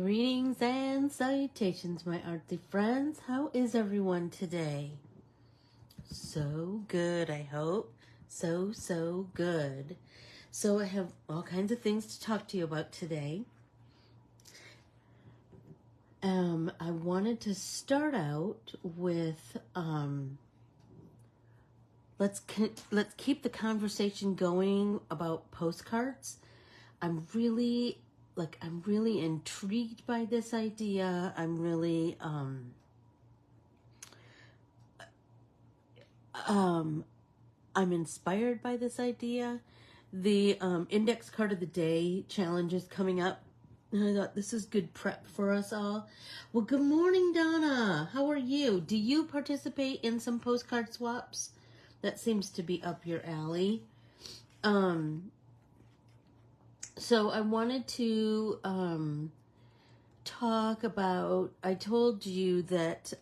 Greetings and salutations, my artsy friends. How is everyone today? So good, I hope. So good. So I have all kinds of things to talk to you about today. I wanted to start out with let's keep the conversation going about postcards. I'm really intrigued by this idea. I'm really I'm inspired by this idea. The index card of the day challenge is coming up, and I thought this is good prep for us all. Well, good morning, Donna. How are you? Do you participate in some postcard swaps? That seems to be up your alley. So I wanted to talk about, I told you that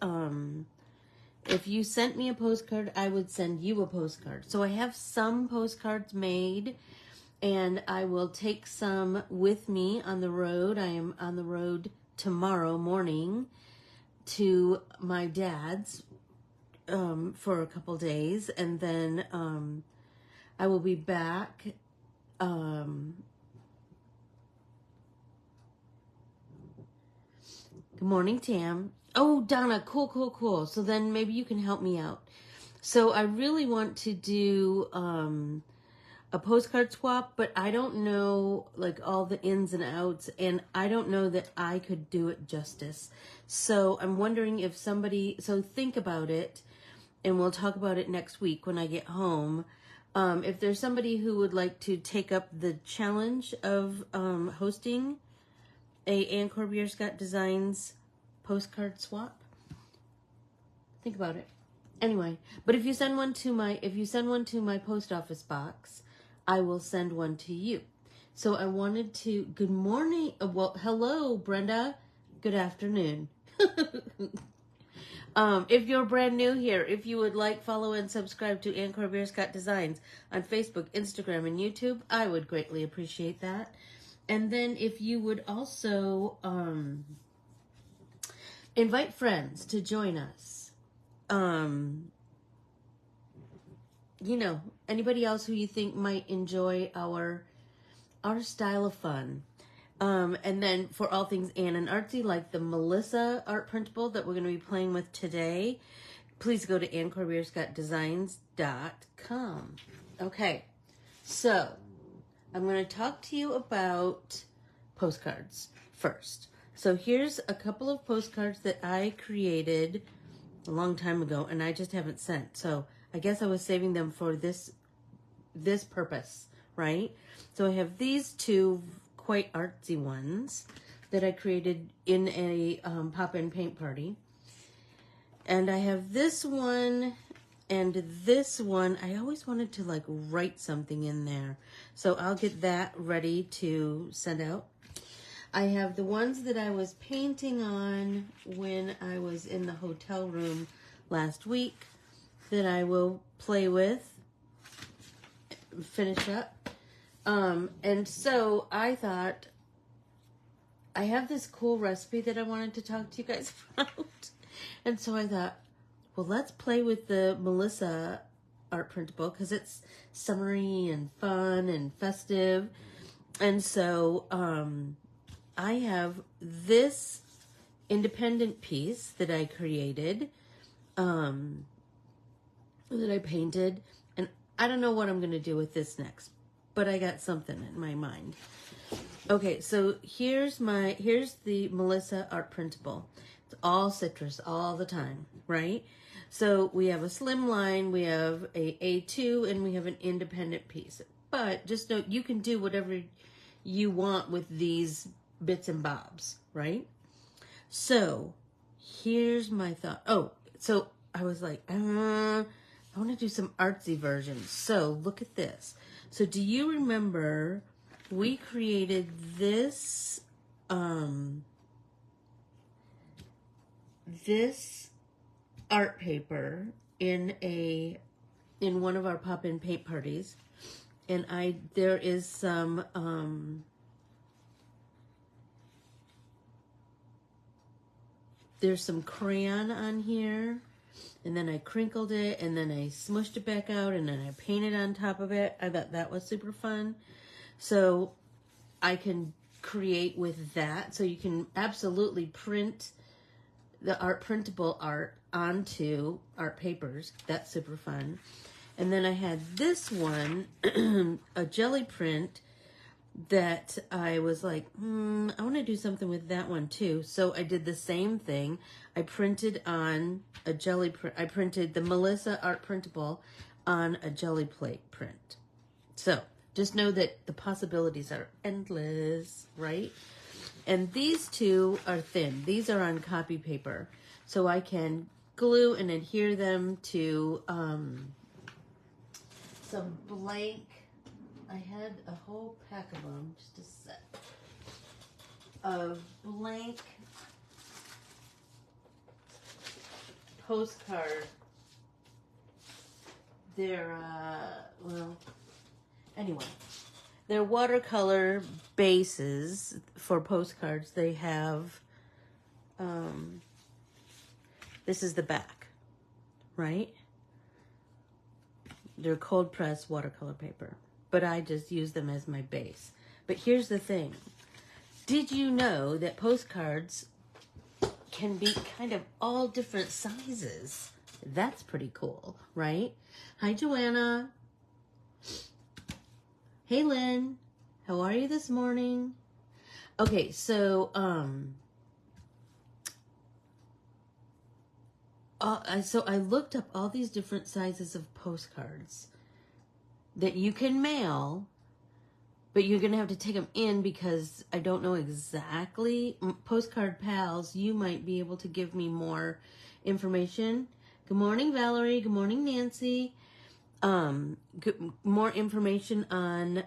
if you sent me a postcard, I would send you a postcard. So I have some postcards made, and I will take some with me on the road. I am on the road tomorrow morning to my dad's for a couple days, and then I will be back Good morning, Tam. Oh, Donna, cool. So then maybe you can help me out. So I really want to do a postcard swap, but I don't know like all the ins and outs, and I don't know that I could do it justice. So I'm wondering if somebody, so think about it, and we'll talk about it next week when I get home. If there's somebody who would like to take up the challenge of hosting a Corbiere-Scott Designs postcard swap. Think about it. Anyway, but if you send one to my post office box, I will send one to you. So I wanted to, good morning, well, hello, Brenda. Good afternoon. If you're brand new here, if you would like, follow and subscribe to Ann Corbiere-Scott Designs on Facebook, Instagram, and YouTube, I would greatly appreciate that. And then if you would also invite friends to join us. You know, anybody else who you think might enjoy our style of fun. And then for all things Ann and artsy, like the Melissa art printable that we're going to be playing with today, please go to AnnCorbiereScottDesigns.com. Okay, so I'm going to talk to you about postcards first. So here's a couple of postcards that I created a long time ago, and I just haven't sent. So I guess I was saving them for this purpose, right? So I have these two quite artsy ones that I created in a pop-in paint party. And I have this one and this one. I always wanted to like write something in there. So I'll get that ready to send out. I have the ones that I was painting on when I was in the hotel room last week that I will play with, finish up. And so I thought, I have this cool recipe that I wanted to talk to you guys about. And so I thought, well, let's play with the Melissa art printable because it's summery and fun and festive. And so I have this independent piece that I created, that I painted, and I don't know what I'm going to do with this next, but I got something in my mind. Okay, so here's the Melissa art printable. It's all citrus all the time, right? So we have a slim line, we have a A2, and we have an independent piece. But just know you can do whatever you want with these bits and bobs, right? So here's my thought. Oh, so I was like, I want to do some artsy versions. So look at this. So do you remember we created this this art paper in one of our pop-in paint parties, and there is some there's some crayon on here, and then I crinkled it, and then I smushed it back out, and then I painted on top of it. I thought that was super fun. So I can create with that. So you can absolutely print the printable art onto art papers. That's super fun. And then I had this one, a jelly print, that I was like, I want to do something with that one too. So I did the same thing. I printed on a jelly print. I printed the Melissa art printable on a jelly plate print. So just know that the possibilities are endless, right? And these two are thin. These are on copy paper. So I can glue and adhere them to some blank. I had a whole pack of them, just a set of blank postcard. They're, well, anyway, they're watercolor bases for postcards. They have, this is the back, right? They're cold pressed watercolor paper, but I just use them as my base. But here's the thing. Did you know that postcards can be kind of all different sizes? That's pretty cool, right? Hi, Joanna. Hey, Lynn. How are you this morning? Okay, so, so I looked up all these different sizes of postcards that you can mail, but you're going to have to take them in because I don't know exactly. Postcard Pals, you might be able to give me more information. Good morning, Valerie. Good morning, Nancy. More information on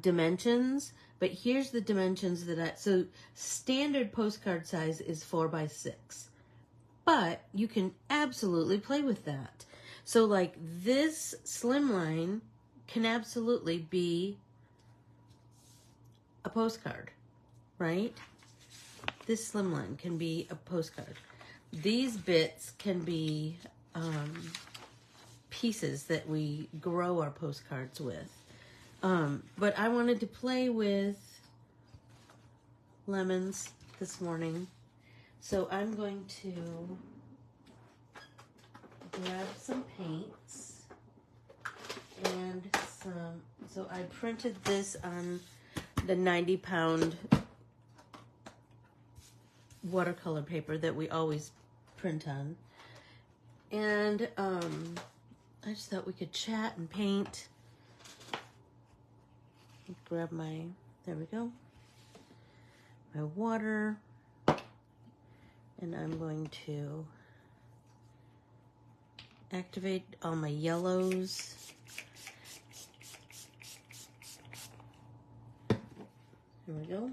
dimensions. But here's the dimensions that so standard postcard size is 4x6. But you can absolutely play with that. So like this slimline can absolutely be a postcard, right? This slimline can be a postcard. These bits can be pieces that we grow our postcards with. But I wanted to play with lemons this morning. So I'm going to grab some paints and some, so I printed this on the 90-pound watercolor paper that we always print on. And I just thought we could chat and paint. Grab my, there we go, my water, and I'm going to activate all my yellows. There we go.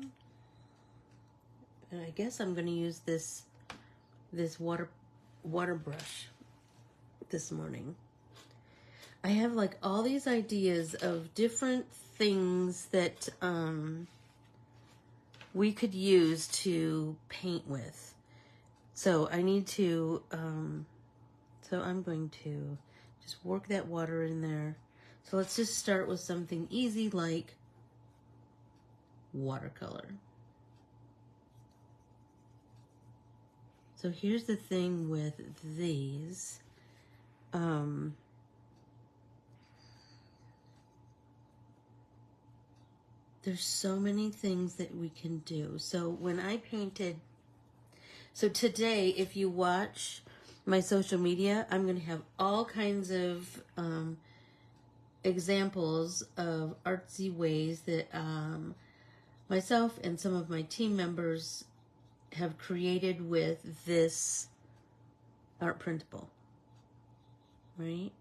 And I guess I'm going to use this water brush this morning. I have like all these ideas of different things that we could use to paint with. So I need to, so I'm going to just work that water in there. So let's just start with something easy like watercolor. So here's the thing with these. There's so many things that we can do. So when I painted, so today, if you watch my social media, I'm going to have all kinds of examples of artsy ways that myself and some of my team members have created with this art printable, right?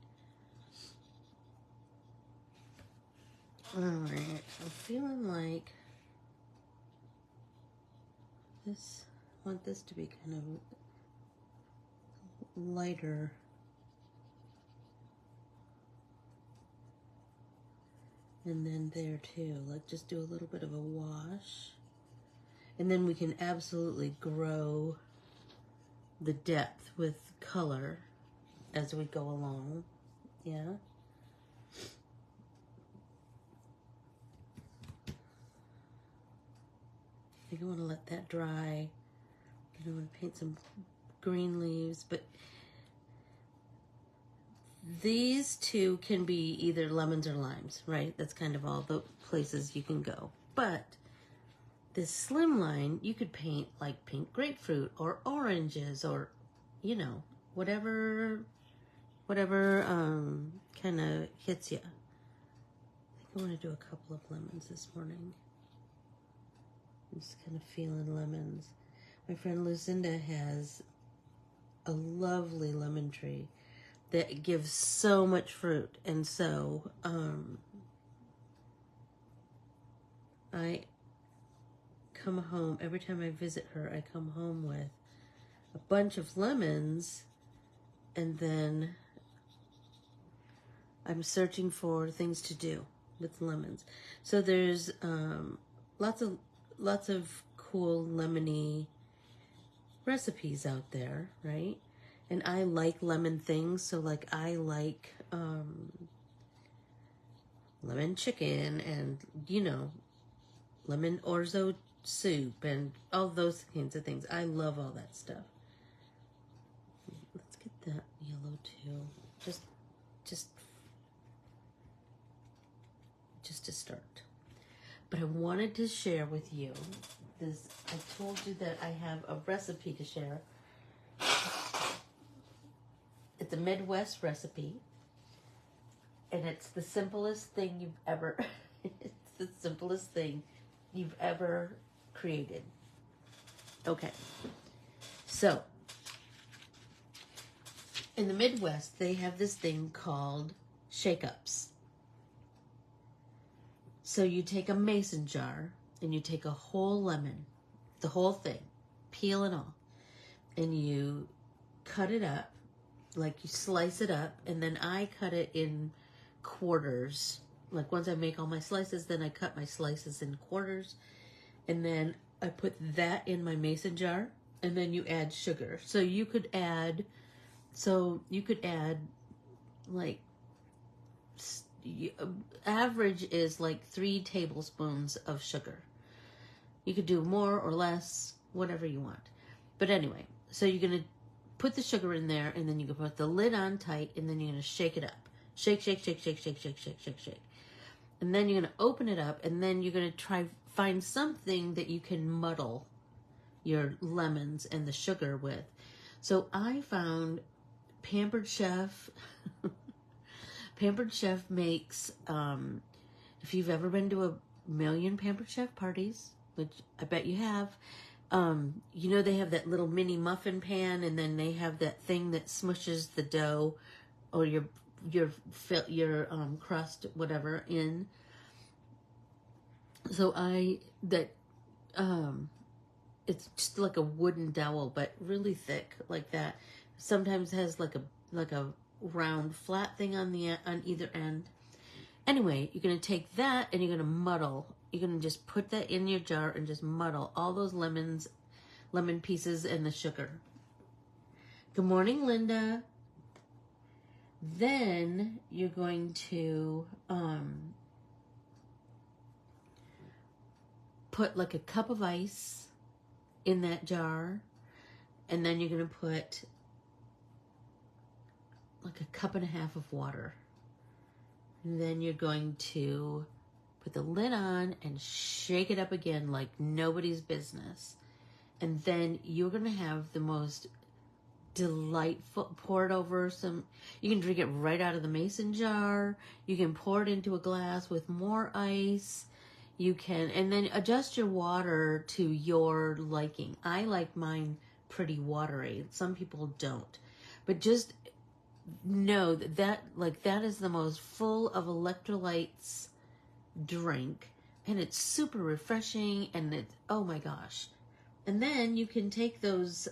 All right, I'm feeling like this, I want this to be kind of lighter. And then there too, like just do a little bit of a wash. And then we can absolutely grow the depth with color as we go along. Yeah. I think I want to let that dry. I want to paint some green leaves, but these two can be either lemons or limes, right? That's kind of all the places you can go. But this slim line, you could paint like pink grapefruit or oranges or, you know, whatever kind of hits you. I think I want to do a couple of lemons this morning. I'm just kind of feeling lemons. My friend Lucinda has a lovely lemon tree that gives so much fruit, and so I come home, every time I visit her, I come home with a bunch of lemons, and then I'm searching for things to do with lemons. So there's lots of cool lemony recipes out there, right? And I like lemon things, so like I like lemon chicken and, you know, lemon orzo soup and all those kinds of things. I love all that stuff. Let's get that yellow too. Just to start. But I wanted to share with you this. I told you that I have a recipe to share. It's a Midwest recipe, and it's the simplest thing you've ever it's the simplest thing you've ever created. Okay. So, in the Midwest, they have this thing called shake-ups. So you take a mason jar and you take a whole lemon, the whole thing, peel and all, and you cut it up, like you slice it up, and then I cut it in quarters. Like once I make all my slices, then I cut my slices in quarters, and then I put that in my mason jar, and then you add sugar. So you could add like, average is like 3 tablespoons of sugar. You could do more or less, whatever you want. But anyway, so you're going to put the sugar in there, and then you can put the lid on tight, and then you're going to shake it up. Shake, shake, shake, shake, shake, shake, shake, shake, shake. And then you're going to open it up, and then you're going to find something that you can muddle your lemons and the sugar with. So I found Pampered Chef. Pampered Chef makes, if you've ever been to a million Pampered Chef parties, which I bet you have, you know they have that little mini muffin pan, and then they have that thing that smushes the dough or your crust, whatever, in. So it's just like a wooden dowel, but really thick, like that. Sometimes has like a round flat thing on either end. Anyway, you're going to take that and you're going to muddle. You're going to just put that in your jar and just muddle all those lemon pieces and the sugar. Good morning, Linda. Then you're going to put like a cup of ice in that jar, and then you're going to put like a cup and a half of water. And then you're going to put the lid on and shake it up again like nobody's business. And then you're going to have the most delightful, pour it over some, you can drink it right out of the mason jar. You can pour it into a glass with more ice. You can, and then adjust your water to your liking. I like mine pretty watery. Some people don't. But just know that is the most full of electrolytes drink, and it's super refreshing, and it's, oh my gosh. And then you can take those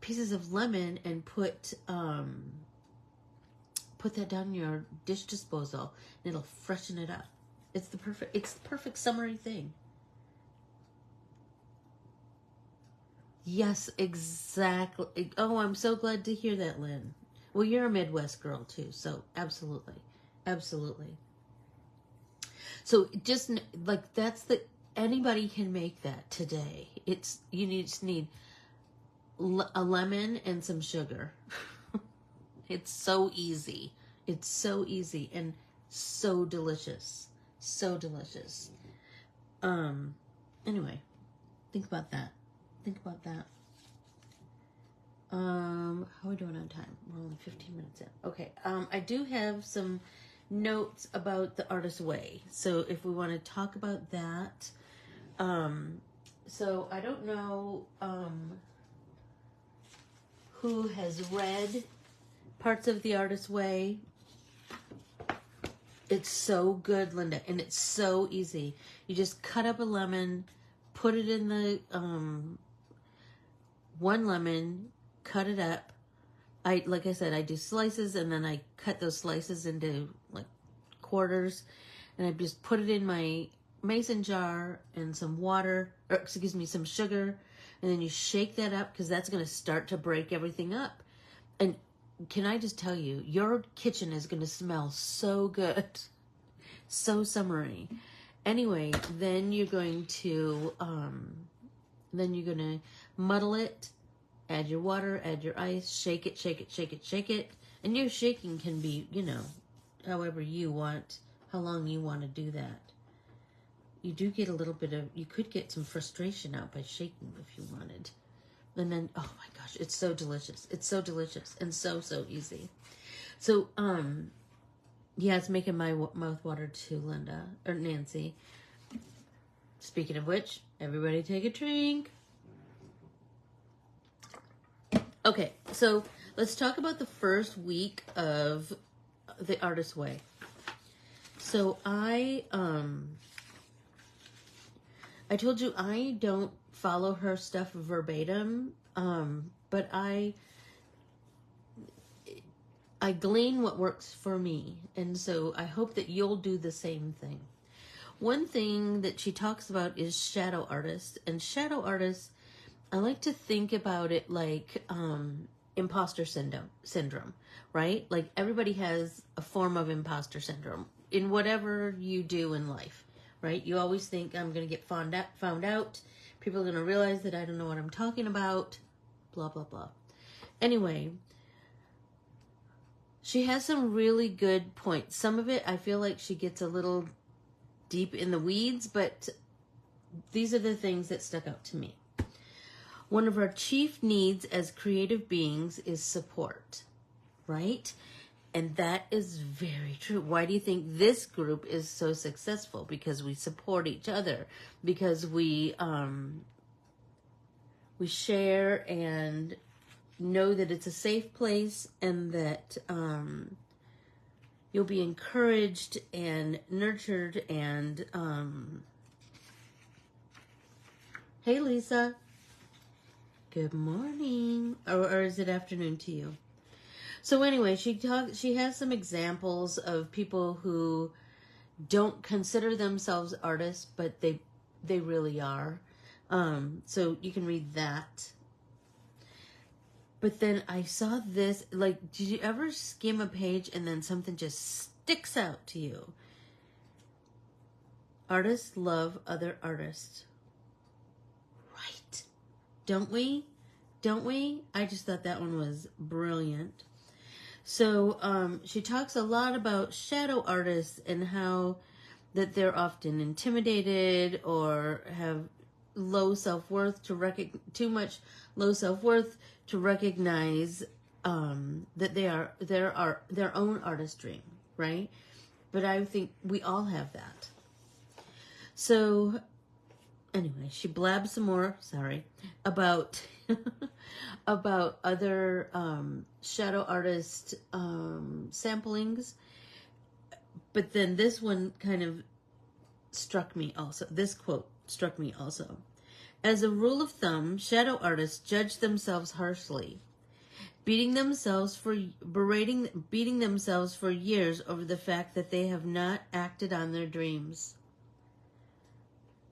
pieces of lemon and put that down your dish disposal, and it'll freshen it up. It's the perfect summery thing. Yes, exactly. Oh, I'm so glad to hear that, Lynn. Well, you're a Midwest girl too, so absolutely. Absolutely. So just like that's the anybody can make that today. It's just need a lemon and some sugar. It's so easy. It's so easy and so delicious. So delicious. Anyway, think about that. Think about that. How are we doing on time? We're only 15 minutes in. Okay. I do have some notes about the Artist's Way. So if we want to talk about that. So I don't know who has read parts of the Artist's Way. It's so good, Linda, and it's so easy. You just cut up a lemon, put it in the one lemon, cut it up. Like I said, I do slices, and then I cut those slices into like quarters, and I just put it in my mason jar and some water, or excuse me, some sugar, and then you shake that up because that's going to start to break everything up. And can I just tell you, your kitchen is going to smell so good, so summery. Anyway, then you're going to muddle it, add your water, add your ice, shake it, shake it, shake it, shake it. And your shaking can be, however you want, how long you want to do that. You do get a little bit of, you could get some frustration out by shaking if you wanted. And then, oh my gosh, it's so delicious. It's so delicious and so, so easy. So, yeah, it's making my mouth water too, Linda, or Nancy. Speaking of which, everybody take a drink. Okay, so let's talk about the first week of the Artist's Way. So I told you I don't follow her stuff verbatim, but I glean what works for me, and so I hope that you'll do the same thing. One thing that she talks about is shadow artists, and shadow artists, I like to think about it like imposter syndrome, right? Like everybody has a form of imposter syndrome in whatever you do in life, right? You always think, I'm going to get found out. People are going to realize that I don't know what I'm talking about, blah, blah, blah. Anyway, she has some really good points. Some of it, I feel like she gets a little deep in the weeds, but these are the things that stuck out to me. One of our chief needs as creative beings is support, right? And that is very true. Why do you think this group is so successful? Because we support each other. Because we share and know that it's a safe place, and that you'll be encouraged and nurtured. And hey, Lisa. Good morning. Or is it afternoon to you? So anyway, she has some examples of people who don't consider themselves artists, but they really are. So you can read that. But then I saw this, like, did you ever skim a page and then something just sticks out to you? Artists love other artists. Right. Don't we? Don't we? I just thought that one was brilliant. So she talks a lot about shadow artists and how that they're often intimidated or have low self-worth too much low self-worth to recognize that they are their own artistry, right? But I think we all have that. So anyway, she blabs some more, about about other shadow artist samplings. But then this one kind of struck me also. This quote struck me also. As a rule of thumb, shadow artists judge themselves harshly, beating themselves for years over the fact that they have not acted on their dreams.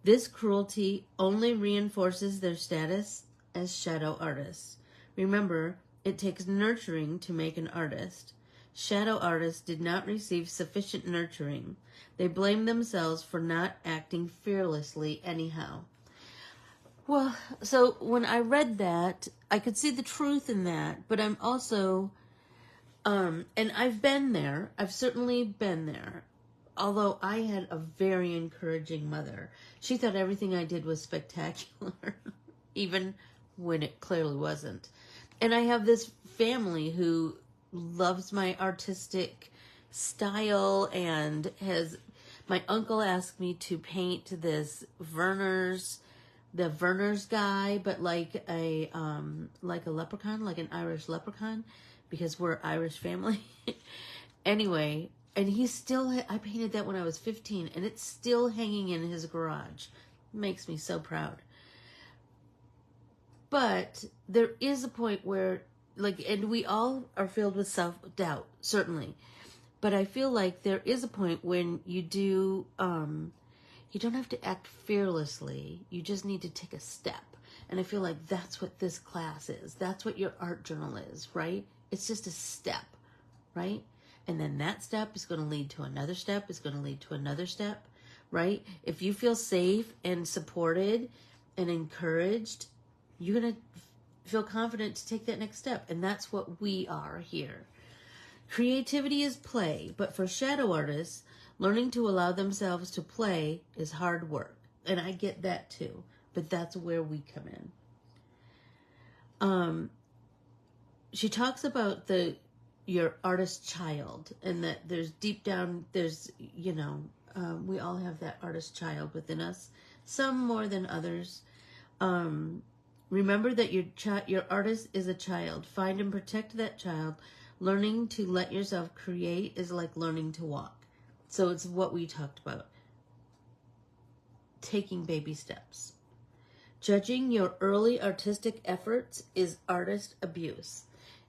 This cruelty only reinforces their status as shadow artists. Remember, it takes nurturing to make an artist. Shadow artists did not receive sufficient nurturing. They blamed themselves for not acting fearlessly anyhow. Well, so when I read that, I could see the truth in that, but I'm also, and I've been there. I've certainly been there. Although I had a very encouraging mother. She thought everything I did was spectacular, even when it clearly wasn't. And I have this family who loves my artistic style and my uncle asked me to paint this the Verner's guy, but like a leprechaun, like an Irish leprechaun, because we're Irish family. Anyway, and I painted that when I was 15, and it's still hanging in his garage. It makes me so proud. But there is a point where, and we all are filled with self-doubt, certainly. But I feel like there is a point when you do, you don't have to act fearlessly. You just need to take a step. And I feel like that's what this class is. That's what your art journal is, right? It's just a step, right? And then that step is going to lead to another step, is going to lead to another step, right? If you feel safe and supported and encouraged, you're going to feel confident to take that next step. And that's what we are here. Creativity is play, but for shadow artists, learning to allow themselves to play is hard work. And I get that too, but that's where we come in. She talks about your artist child, and that there's deep down, we all have that artist child within us, some more than others. Remember that your artist is a child. Find and protect that child. Learning to let yourself create is like learning to walk. So it's what we talked about. Taking baby steps. Judging your early artistic efforts is artist abuse.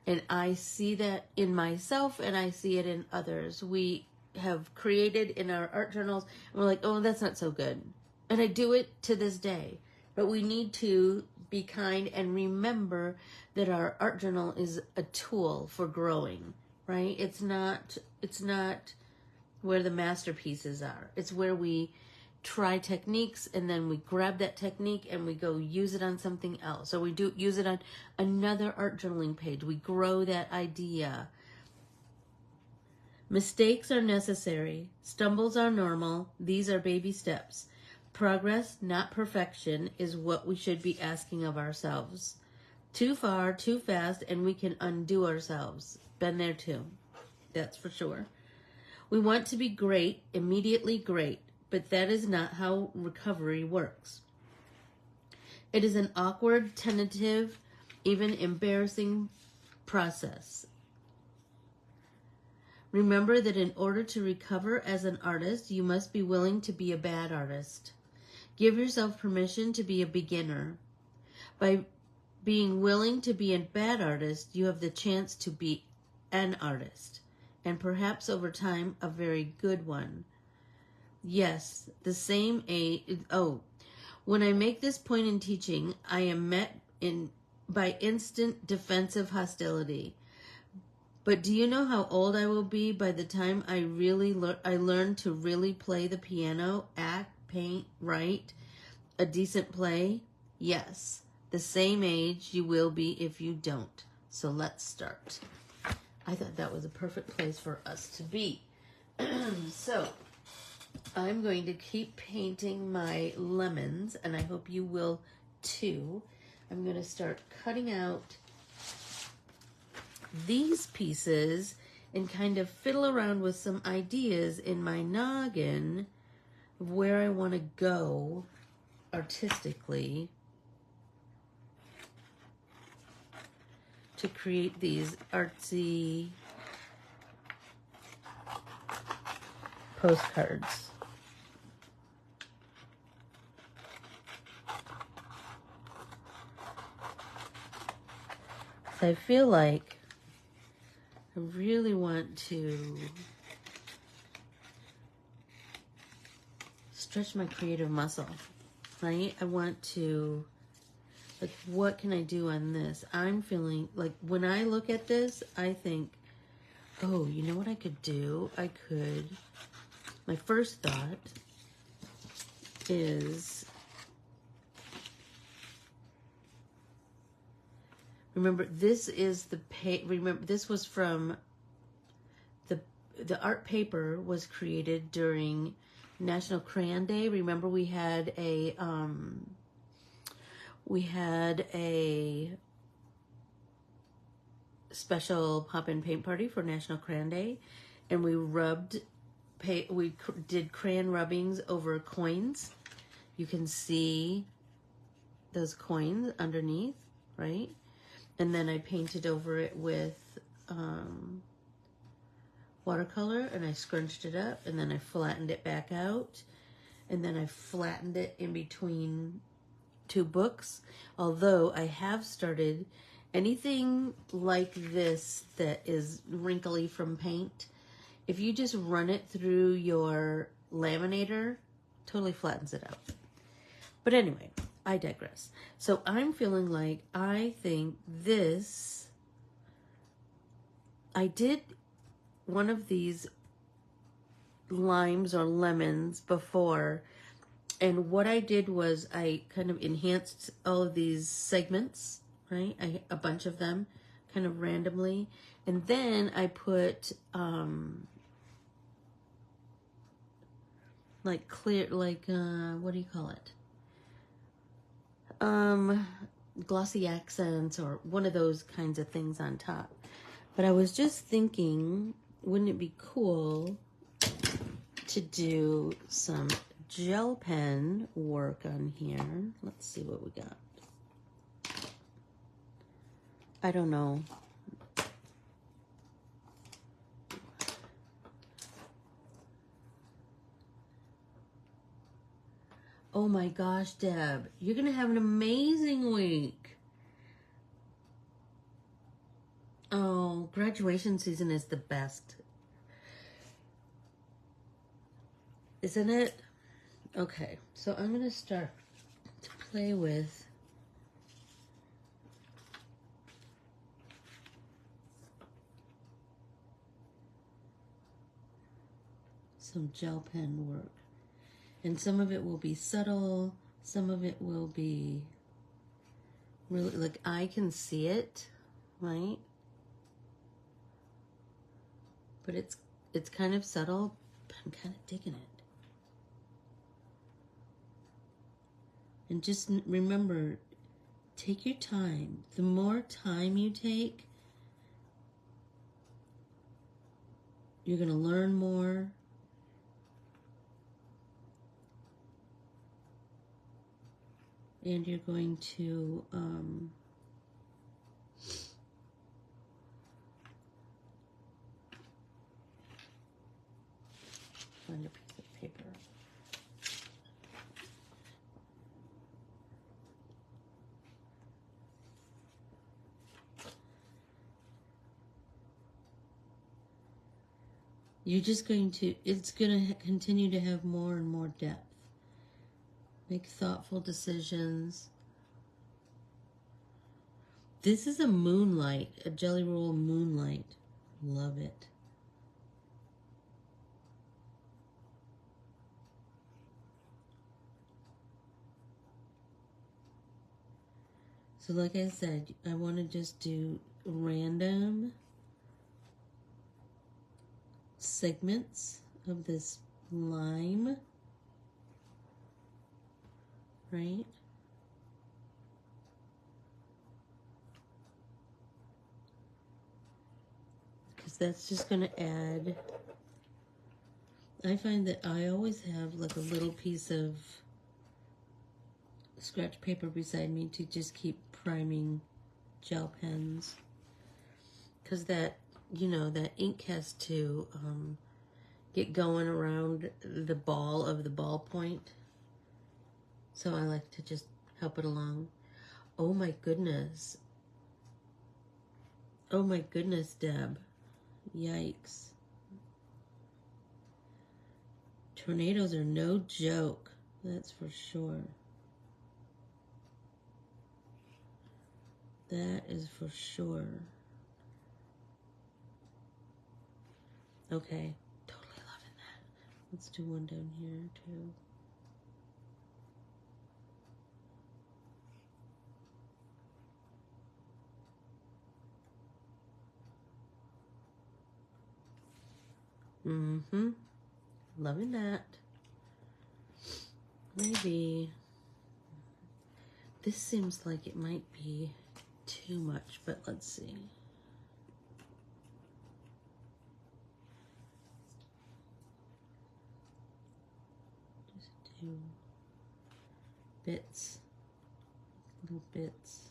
And I see that in myself, and I see it in others. We have created in our art journals, and we're like, oh, that's not so good. And I do it to this day. But we need to be kind and remember that our art journal is a tool for growing, right? It's not where the masterpieces are. It's where we try techniques, and then we grab that technique and we go use it on something else. Or we use it on another art journaling page. We grow that idea. Mistakes are necessary. Stumbles are normal. These are baby steps. Progress, not perfection, is what we should be asking of ourselves. Too far, too fast, and we can undo ourselves. Been there too. That's for sure. We want to be great, immediately great, but that is not how recovery works. It is an awkward, tentative, even embarrassing process. Remember that in order to recover as an artist, you must be willing to be a bad artist. Give yourself permission to be a beginner. By being willing to be a bad artist, you have the chance to be an artist, and perhaps over time, a very good one. Yes, the same age. Oh, when I make this point in teaching, I am met by instant defensive hostility. But do you know how old I will be by the time I learn to really play the piano, act, paint, write a decent play? Yes, the same age you will be if you don't. So let's start. I thought that was a perfect place for us to be. So I'm going to keep painting my lemons, and I hope you will too. I'm going to start cutting out these pieces and kind of fiddle around with some ideas in my noggin of where I want to go artistically to create these artsy postcards. I feel like I really want to stretch my creative muscle, right? I want to Like, what can I do on this? I'm feeling like when I look at this, I think, oh, you know what I could do? My first thought is, remember, this is remember, this was from, the art paper was created during National Crayon Day. Remember, we had a special pop-in paint party for National Crayon Day, and we did crayon rubbings over coins. You can see those coins underneath, right? And then I painted over it with watercolor, and I scrunched it up, and then I flattened it back out, and then I flattened it in between two books. Although I have started anything like this that is wrinkly from paint, if you just run it through your laminator, totally flattens it out. But anyway, I digress. So I'm feeling like, I think this, I did one of these limes or lemons before, and what I did was I kind of enhanced all of these segments, right? A bunch of them kind of randomly, and then I put like clear, like what do you call it, glossy accents or one of those kinds of things on top. But I was just thinking, wouldn't it be cool to do some gel pen work on here? Let's see what we got. I don't know. Oh my gosh, Deb, you're gonna have an amazing week. Oh, graduation season is the best. Isn't it? Okay, so I'm gonna start to play with some gel pen work. And some of it will be subtle, some of it will be really, like, I can see it, right? But it's kind of subtle, but I'm kind of digging it. And just remember, take your time. The more time you take, you're going to learn more. And you're going to find a piece of paper. You're just going to, it's going to continue to have more and more depth. Make thoughtful decisions. This is a moonlight, a Jelly Roll moonlight. Love it. So like I said, I want to just do random segments of this lime, right? Because that's just going to add, I find that I always have like a little piece of scratch paper beside me to just keep priming gel pens, because that, you know, that ink has to get going around the ball of the ballpoint. So I like to just help it along. Oh my goodness. Oh my goodness, Deb. Yikes. Tornadoes are no joke. That's for sure. That is for sure. Okay, totally loving that. Let's do one down here too. Mm-hmm. Loving that. Maybe this seems like it might be too much, but let's see. Just do bits, little bits.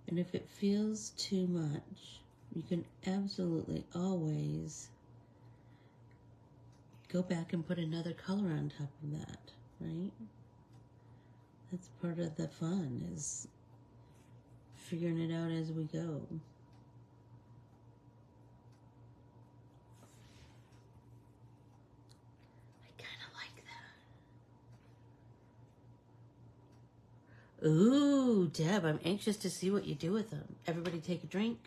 And if it feels too much, you can absolutely always go back and put another color on top of that, right? That's part of the fun, is figuring it out as we go. I kind of like that. Ooh, Deb, I'm anxious to see what you do with them. Everybody take a drink.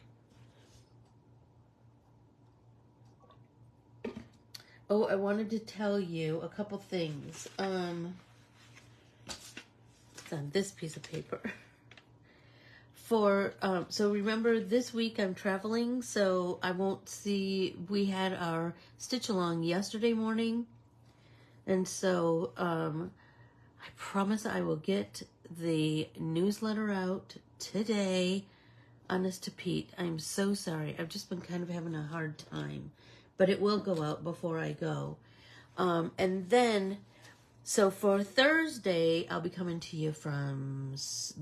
Oh, I wanted to tell you a couple things. On this piece of paper. So remember this week I'm traveling, so I won't see, we had our stitch along yesterday morning. And so, I promise I will get the newsletter out today. Honest to Pete, I'm so sorry. I've just been kind of having a hard time, but it will go out before I go. And then, so for Thursday, I'll be coming to you from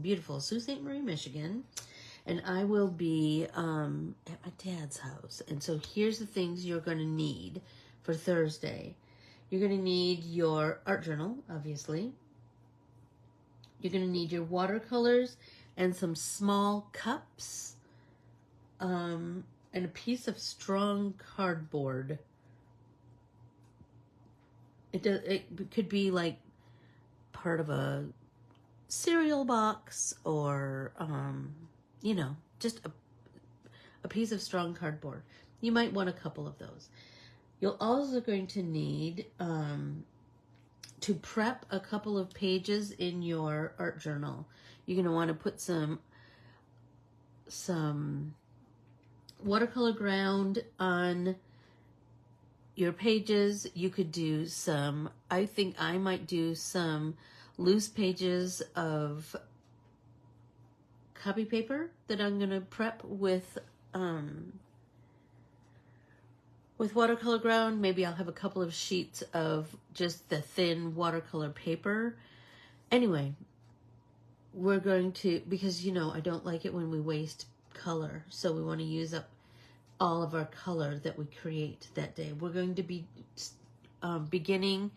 beautiful Sault Ste. Marie, Michigan, and I will be at my dad's house. And so here's the things you're going to need for Thursday. You're going to need your art journal, obviously. You're going to need your watercolors and some small cups, and a piece of strong cardboard. It could be like part of a cereal box, or you know, just a piece of strong cardboard. You might want a couple of those. You're also going to need to prep a couple of pages in your art journal. You're going to want to put some watercolor ground on your pages. You could do some, I think I might do some loose pages of copy paper that I'm going to prep with watercolor ground. Maybe I'll have a couple of sheets of just the thin watercolor paper. Anyway, we're going to, because you know I don't like it when we waste color, so we want to use up all of our color that we create that day. We're going to be beginning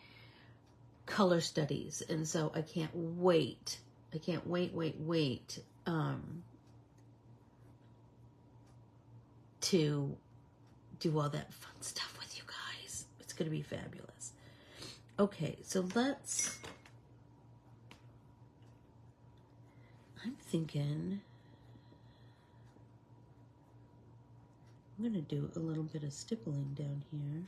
color studies, and so I can't wait. I can't wait to do all that fun stuff with you guys. It's going to be fabulous. Okay, so I'm thinking I'm going to do a little bit of stippling down here.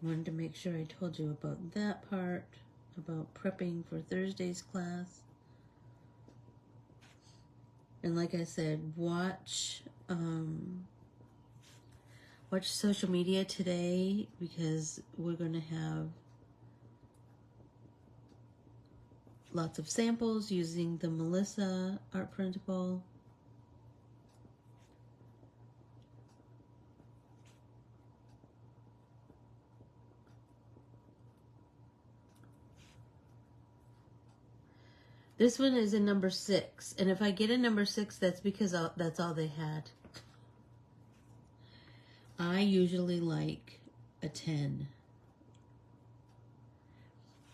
Wanted to make sure I told you about that part, about prepping for Thursday's class. And like I said, watch social media today, because we're going to have lots of samples using the Melissa art printable. This one is a number 6, and if I get a number 6, that's because that's all they had. I usually like a 10,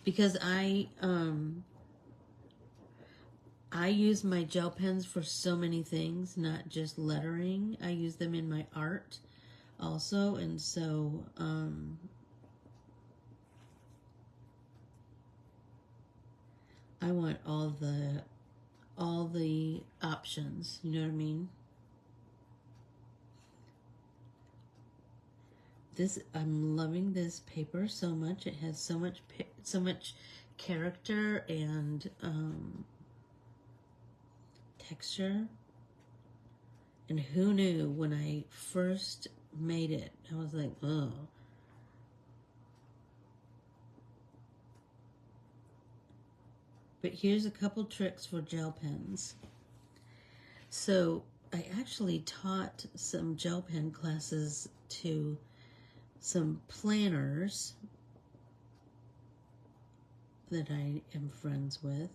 because I I use my gel pens for so many things, not just lettering. I use them in my art also, and so I want all the options, you know what I mean? I'm loving this paper so much. It has so much character and texture. And who knew when I first made it? I was like, oh. But here's a couple tricks for gel pens. So I actually taught some gel pen classes to some planners that I am friends with.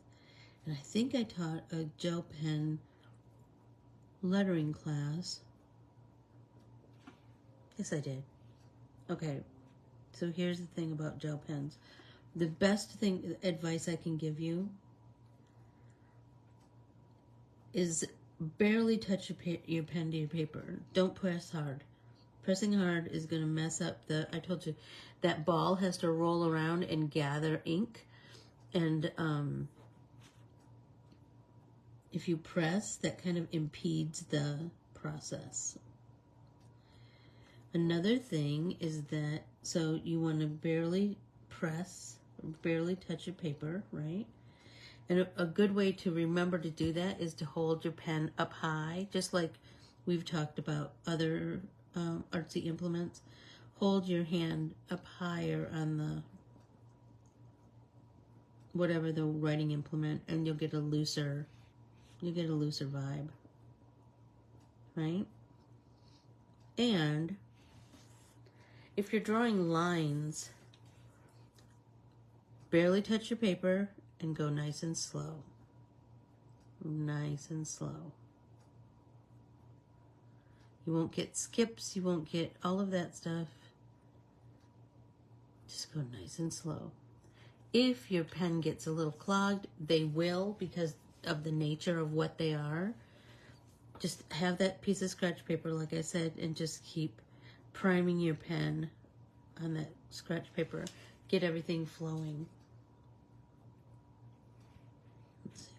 And I think I taught a gel pen lettering class. Yes, I did. Okay, so here's the thing about gel pens. The best advice I can give you is barely touch your pen to your paper. Don't press hard. Pressing hard is going to mess up I told you, that ball has to roll around and gather ink. And if you press, that kind of impedes the process. Another thing is that, so you want to barely press, barely touch your paper, right? And a good way to remember to do that is to hold your pen up high, just like we've talked about other artsy implements. Hold your hand up higher on the whatever the writing implement, and you'll get a looser vibe, right? And if you're drawing lines, barely touch your paper and go nice and slow. Nice and slow. You won't get skips, you won't get all of that stuff. Just go nice and slow. If your pen gets a little clogged, they will because of the nature of what they are. Just have that piece of scratch paper, like I said, and just keep priming your pen on that scratch paper. Get everything flowing. Let's see.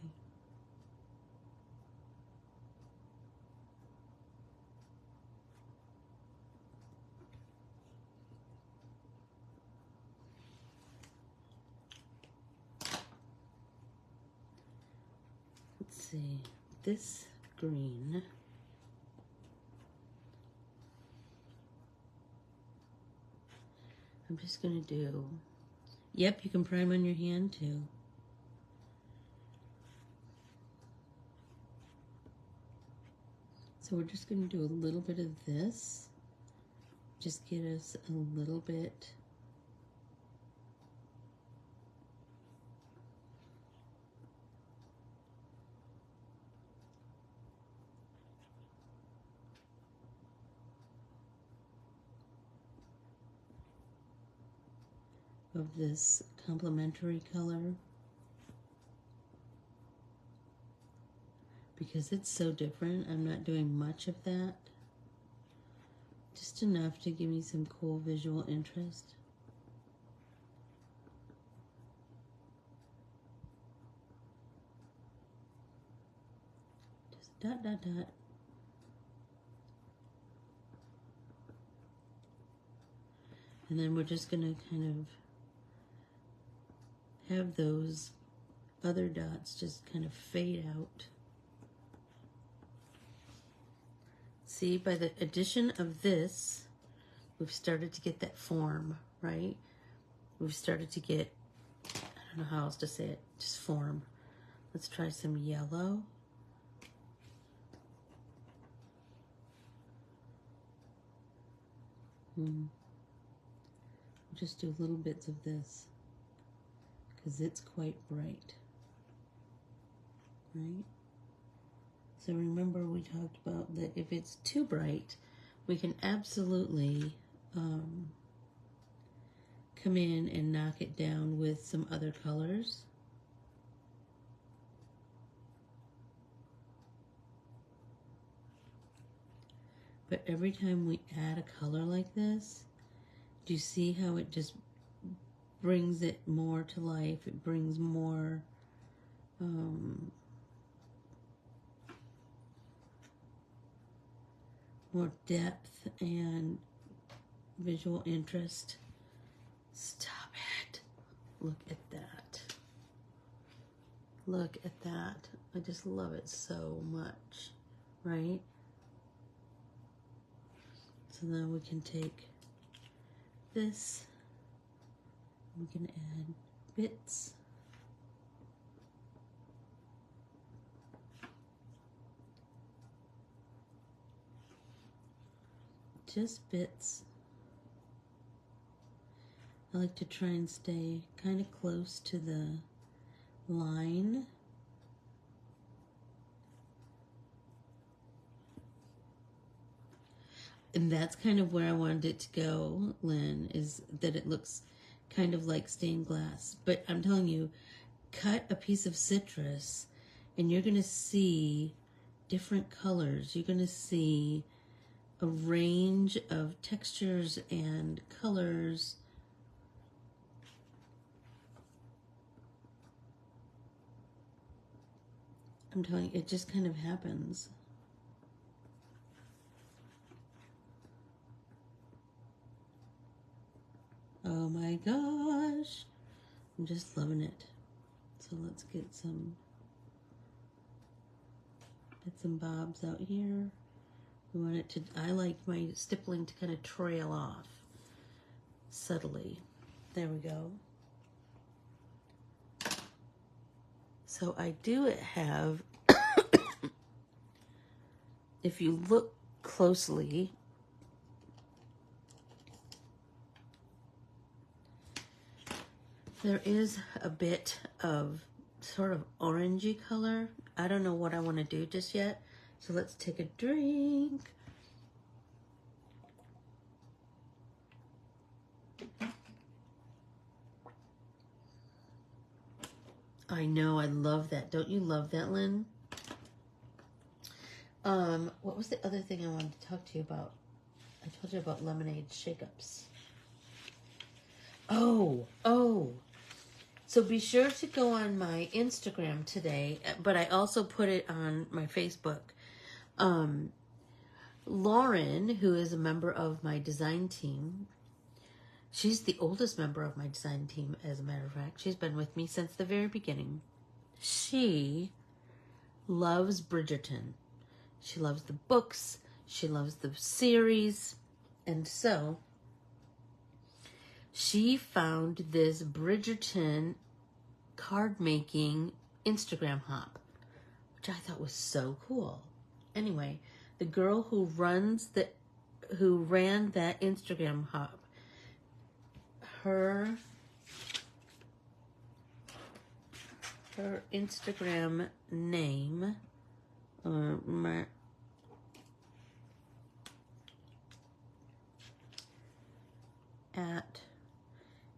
Let's see. This green. I'm just going to do, yep, you can prime on your hand too. So we're just going to do a little bit of this. Just get us a little bit of this complementary color, because it's so different. I'm not doing much of that, just enough to give me some cool visual interest. Just dot, dot, dot. And then we're just going to kind of have those other dots just kind of fade out. See, by the addition of this, we've started to get that form, right? We've started to get, I don't know how else to say it, just form. Let's try some yellow. Just do little bits of this, because it's quite bright, right? So remember we talked about that if it's too bright, we can absolutely come in and knock it down with some other colors. But every time we add a color like this, do you see how it just brings it more to life? It brings more more depth and visual interest. Stop it. Look at that. Look at that. I just love it so much, right? So now we can take this, we can add bits. Just bits. I like to try and stay kind of close to the line. And that's kind of where I wanted it to go, Lynn, is that it looks kind of like stained glass. But I'm telling you, cut a piece of citrus and you're going to see different colors. You're going to see a range of textures and colors. I'm telling you, it just kind of happens. Oh my gosh, I'm just loving it. So let's get some bits and bobs out here. We want it to, I like my stippling to kind of trail off subtly. There we go. So I do have, if you look closely, there is a bit of sort of orangey color. I don't know what I want to do just yet. So let's take a drink. I know, I love that. Don't you love that, Lynn? What was the other thing I wanted to talk to you about? I told you about lemonade shake-ups. Oh. So be sure to go on my Instagram today, but I also put it on my Facebook. Lauren, who is a member of my design team, she's the oldest member of my design team, as a matter of fact. She's been with me since the very beginning. She loves Bridgerton. She loves the books. She loves the series. And so she found this Bridgerton card making Instagram hop, which I thought was so cool. Anyway, the girl who ran that Instagram hop, her Instagram name, at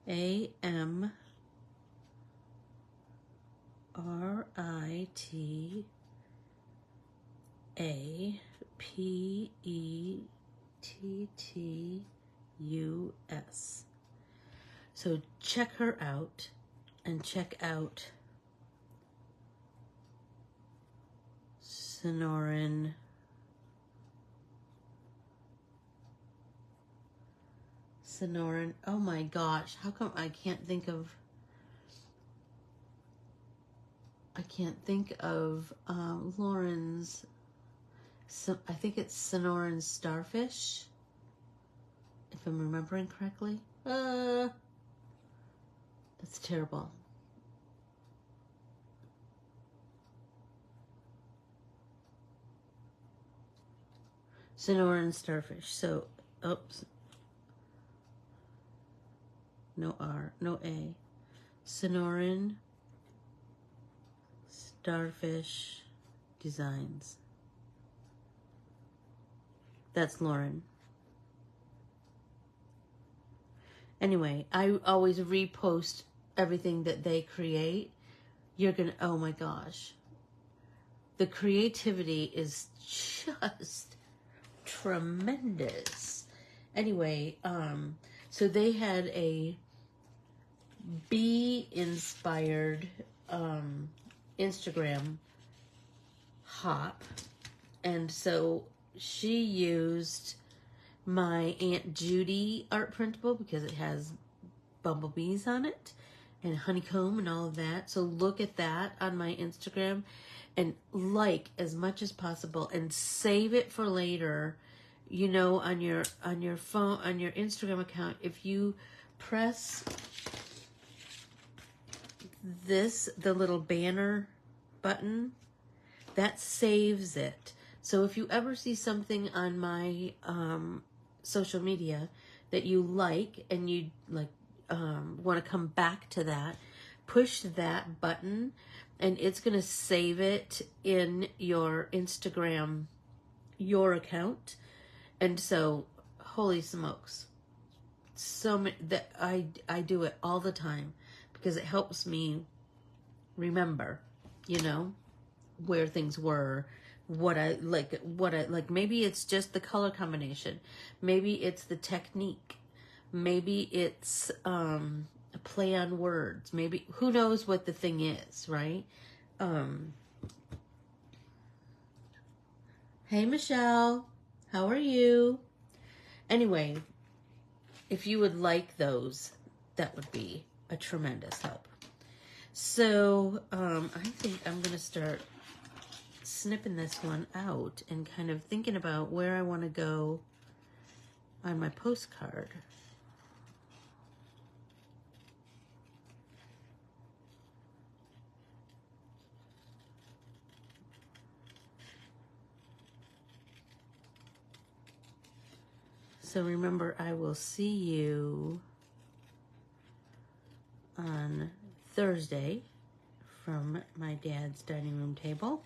AMRITA9JSQifH8D. So check her out and check out Sonoran oh my gosh, how come I can't think of Lauren's, so I think it's Sonoran Starfish, if I'm remembering correctly. That's terrible. Sonoran Starfish. So, oops. No R, no A. Sonoran Starfish Designs. That's Lauren. Anyway, I always repost everything that they create. You're gonna, oh my gosh. The creativity is just tremendous. Anyway, so they had a bee-inspired Instagram hop, and so she used my Aunt Judy art printable because it has bumblebees on it and honeycomb and all of that. So look at that on my Instagram and like as much as possible and save it for later. You know, on your phone, on your Instagram account, if you press this, the little banner button, that saves it. So if you ever see something on my social media that you like and you like want to come back to that, push that button and it's going to save it in your Instagram, your account. And so, holy smokes, so many, that I do it all the time because it helps me remember, you know, where things were, what I like. Maybe it's just the color combination, maybe it's the technique, maybe it's a play on words, maybe who knows what the thing is, right? Hey Michelle, how are you? Anyway, if you would like those, that would be a tremendous help. So I think I'm going to start snipping this one out and kind of thinking about where I want to go on my postcard. So remember, I will see you on Thursday from my dad's dining room table.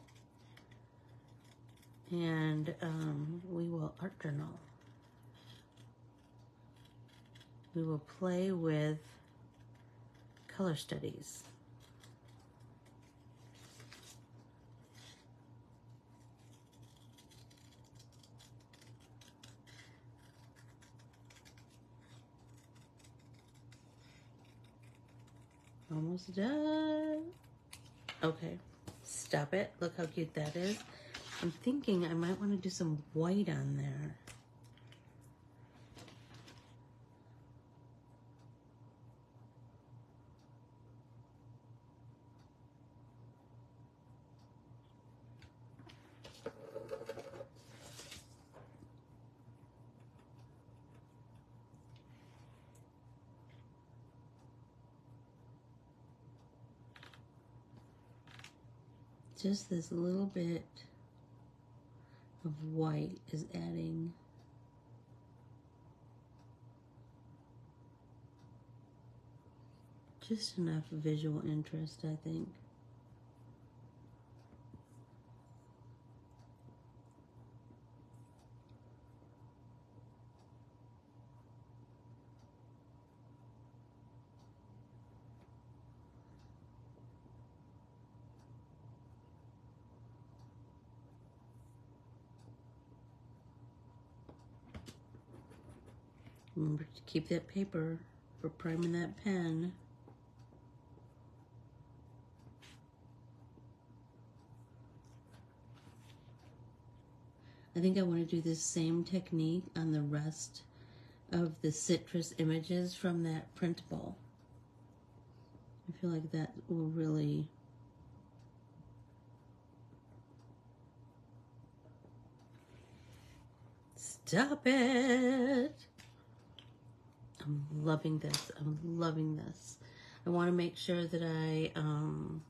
And we will art journal. We will play with color studies. Almost done. Okay, stop it. Look how cute that is. I'm thinking I might want to do some white on there. Just this little bit of white is adding just enough visual interest, I think. Remember to keep that paper for priming that pen. I think I want to do this same technique on the rest of the citrus images from that printable. I feel like that will really stop it. I'm loving this. I'm loving this. I want to make sure that I kind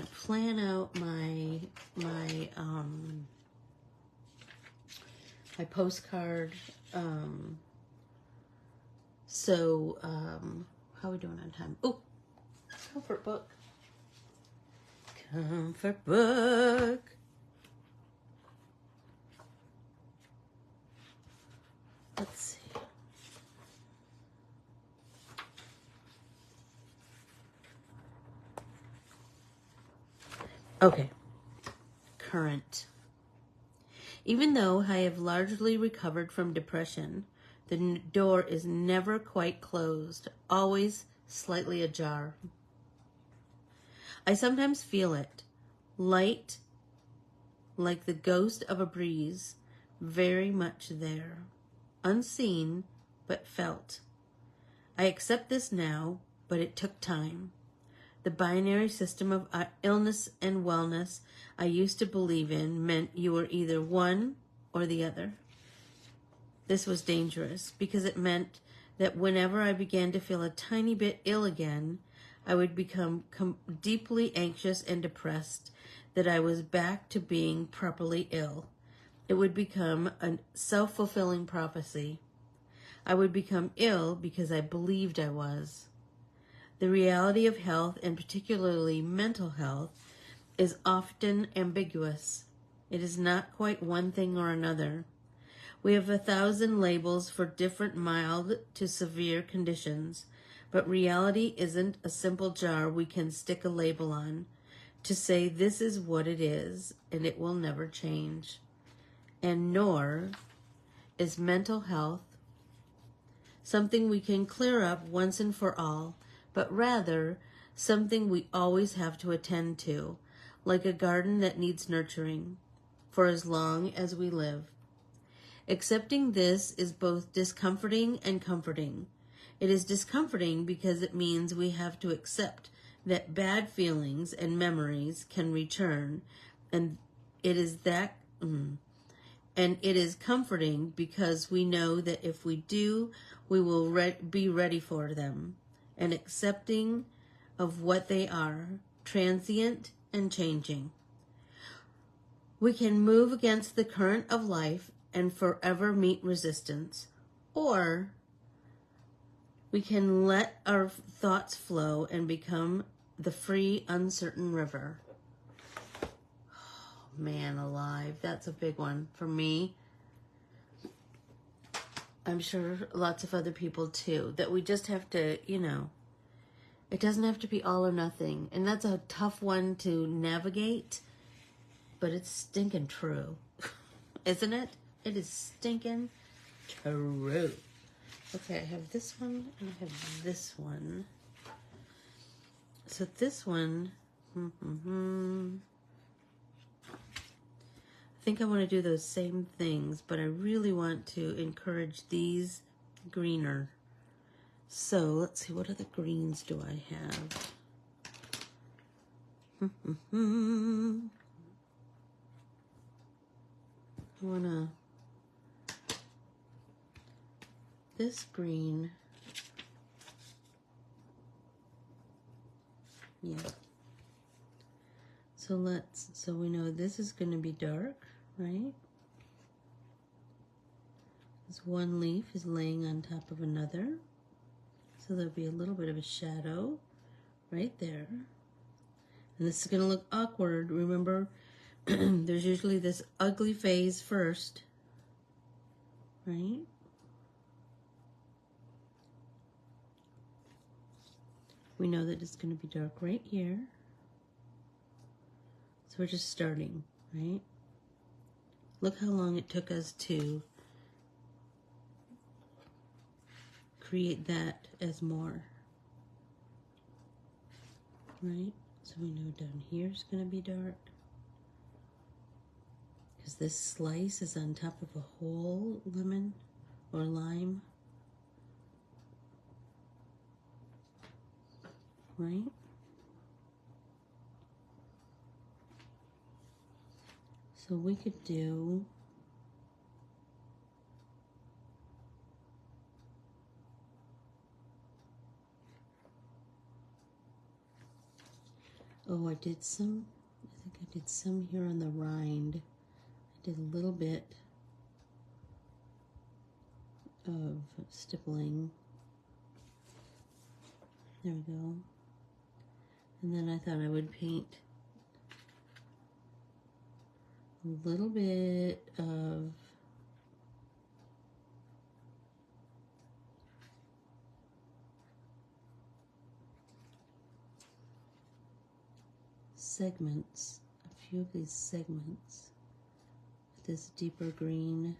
of plan out my postcard. How are we doing on time? Oh, comfort book. Comfort book. Let's see. Okay. Current. Even though I have largely recovered from depression, the door is never quite closed, always slightly ajar. I sometimes feel it, light, like the ghost of a breeze, very much there, unseen but felt. I accept this now, but it took time. The binary system of illness and wellness I used to believe in meant you were either one or the other. This was dangerous because it meant that whenever I began to feel a tiny bit ill again, I would become deeply anxious and depressed that I was back to being properly ill. It would become a self-fulfilling prophecy. I would become ill because I believed I was. The reality of health, and particularly mental health, is often ambiguous. It is not quite one thing or another. We have 1,000 labels for different mild to severe conditions, but reality isn't a simple jar we can stick a label on to say this is what it is and it will never change. And nor is mental health something we can clear up once and for all, but rather something we always have to attend to, like a garden that needs nurturing, for as long as we live. Accepting this is both discomforting and comforting. It is discomforting because it means we have to accept that bad feelings and memories can return, and it is comforting because we know that if we do, we will be ready for them, and accepting of what they are, transient and changing. We can move against the current of life and forever meet resistance, or we can let our thoughts flow and become the free, uncertain river. Oh, man alive, that's a big one for me. I'm sure lots of other people too, that we just have to, it doesn't have to be all or nothing. And that's a tough one to navigate, but it's stinking true. Isn't it? It is stinking true. Okay, I have this one and I have this one. So this one, I think I want to do those same things, but I really want to encourage these greener. So let's see, what other greens do I have? I want to, this green, yeah. So we know this is going to be dark, right? This one leaf is laying on top of another. So there'll be a little bit of a shadow right there. And this is going to look awkward. Remember, there's usually this ugly phase first, right? We know that it's going to be dark right here. So we're just starting, right? Look how long it took us to create that as more, right? So we know down here is going to be dark because this slice is on top of a whole lemon or lime, right? So we could do I did some, I think I did some here on the rind. I did a little bit of stippling. There we go. And then I thought I would paint a little bit of segments, a few of these segments this deeper green.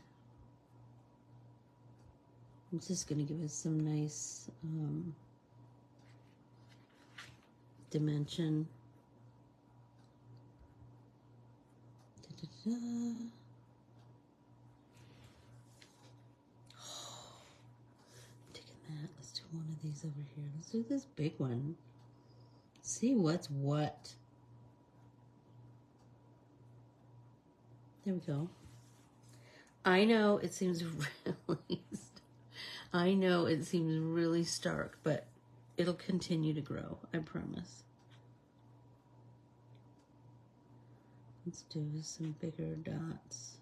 I'm just going to give us some nice dimension. Da, da, da. Oh, taking that. Let's do one of these over here. Let's do this big one. See what's what. There we go. I know it seems really, I know it seems really stark, but it'll continue to grow, I promise. Let's do some bigger dots.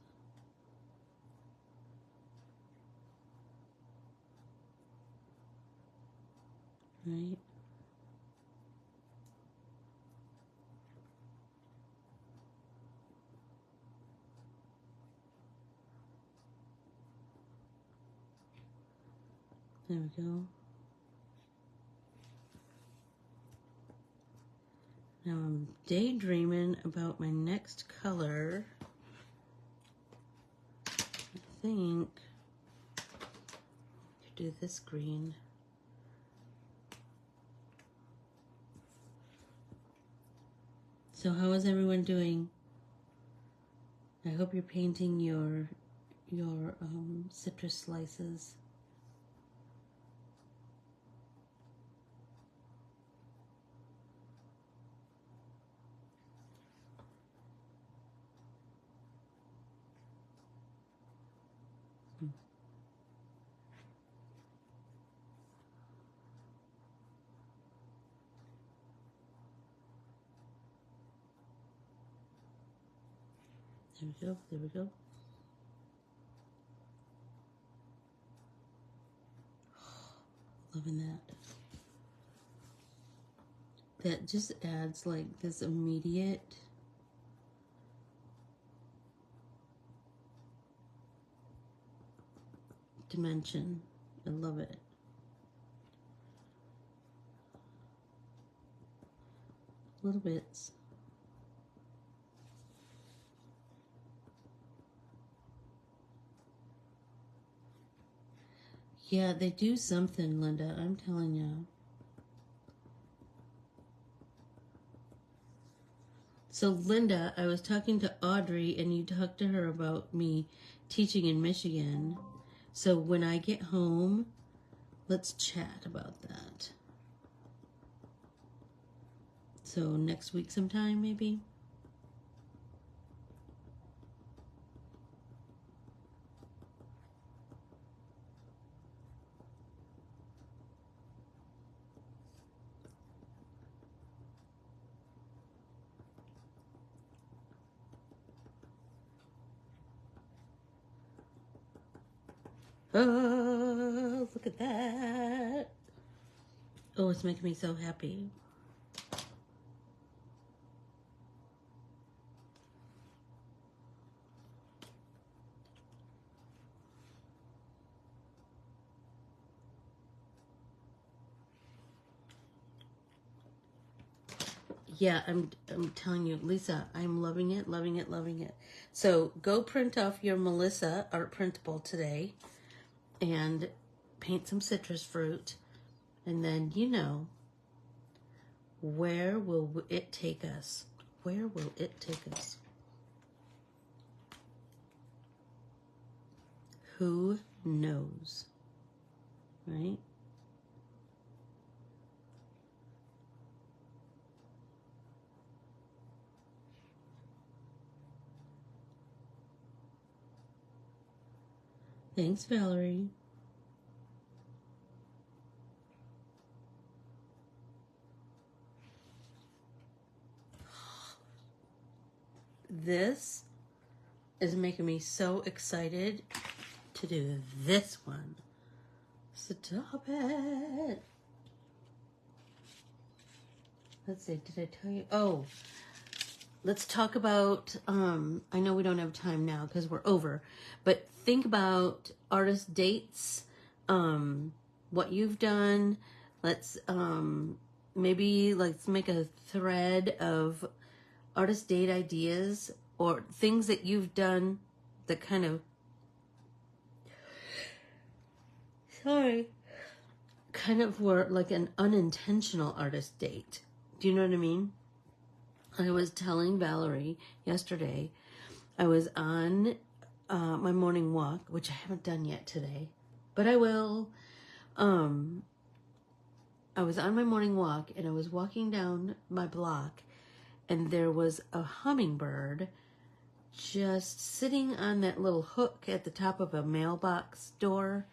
Right? There we go. Now I'm daydreaming about my next color. I think I could do this green. So how is everyone doing? I hope you're painting your citrus slices. There we go, there we go. Loving that. That just adds like this immediate dimension. I love it. Little bits. Yeah, they do something, Linda, I'm telling you. So, Linda, I was talking to Audrey, and you talked to her about me teaching in Michigan. So, when I get home, let's chat about that. So, next week sometime, maybe? Oh, look at that. Oh, it's making me so happy. Yeah, I'm telling you, Lisa, I'm loving it, loving it, loving it. So go print off your Melissa art printable today and paint some citrus fruit. And then, you know, where will it take us? Where will it take us? Who knows? Right? Thanks, Valerie. This is making me so excited to do this one. Stop it. Let's see, did I tell you? Oh, let's talk about, I know we don't have time now because we're over, but think about artist dates, what you've done. Let's, maybe let's make a thread of artist date ideas or things that you've done that kind of, kind of were like an unintentional artist date. Do you know what I mean? I was telling Valerie yesterday, I was on my morning walk, which I haven't done yet today, but I will. I was on my morning walk and I was walking down my block and there was a hummingbird just sitting on that little hook at the top of a mailbox door,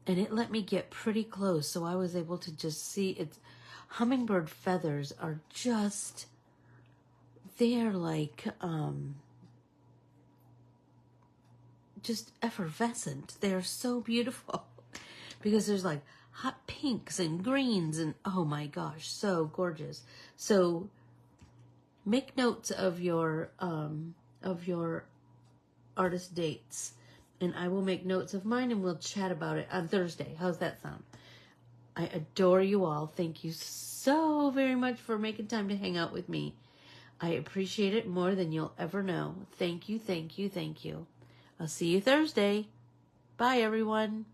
and it let me get pretty close, so I was able to just see its hummingbird feathers are just, they're like just effervescent. They're so beautiful because there's like hot pinks and greens and oh my gosh, so gorgeous. So make notes of your artist dates, and I will make notes of mine and we'll chat about it on Thursday. How's that sound? I adore you all. Thank you so very much for making time to hang out with me. I appreciate it more than you'll ever know. Thank you, thank you, thank you. I'll see you Thursday. Bye, everyone.